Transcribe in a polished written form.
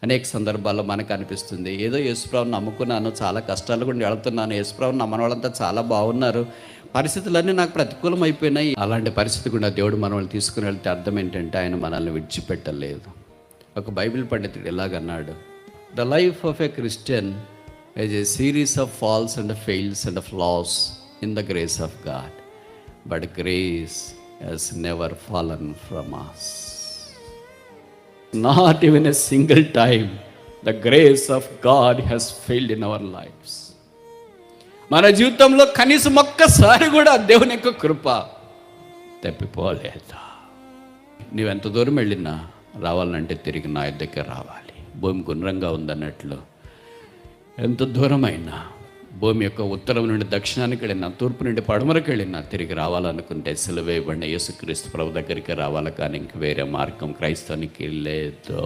అనేక సందర్భాల్లో మనకు అనిపిస్తుంది, ఏదో యేసుప్రభుని నమ్ముకున్నాను, చాలా కష్టాలు కూడా వెళుతున్నాను, యేసుప్రభుని నమ్మని వాళ్ళంతా చాలా బాగున్నారు, పరిస్థితులన్నీ నాకు ప్రతికూలం అయిపోయినాయి. అలాంటి పరిస్థితి కూడా దేవుడు మనల్ని తీసుకుని వెళ్తే అర్థం ఏంటంటే ఆయన మనల్ని విడిచిపెట్టలేదు. ఒక బైబిల్ పండితుడు ఎలాగన్నాడు, the life of a Christian is a series of falls and fails and flaws in the grace of God, but grace has never fallen from us. Not even a single time the grace of God has failed in our lives. మన జీవితంలో కనీసం ఒక్కసారి కూడా దేవుని యొక్క కృప తప్పిపోలేదు. నీవెంత దూరం వెళ్ళినా రావాలంటే తిరిగి నా దగ్గర రావాలి. భూమి గుండ్రంగా ఉందన్నట్లు ఎంత దూరమైనా, భూమి యొక్క ఉత్తరం నుండి దక్షిణానికి వెళ్ళినా, తూర్పు నుండి పడమరకు వెళ్ళినా తిరిగి రావాలనుకుంటే సిలువేయబడిన యేసుక్రీస్తు ప్రభు దగ్గరికి రావాలి. కానీ ఇంక వేరే మార్గం క్రైస్తవానికి లేదు.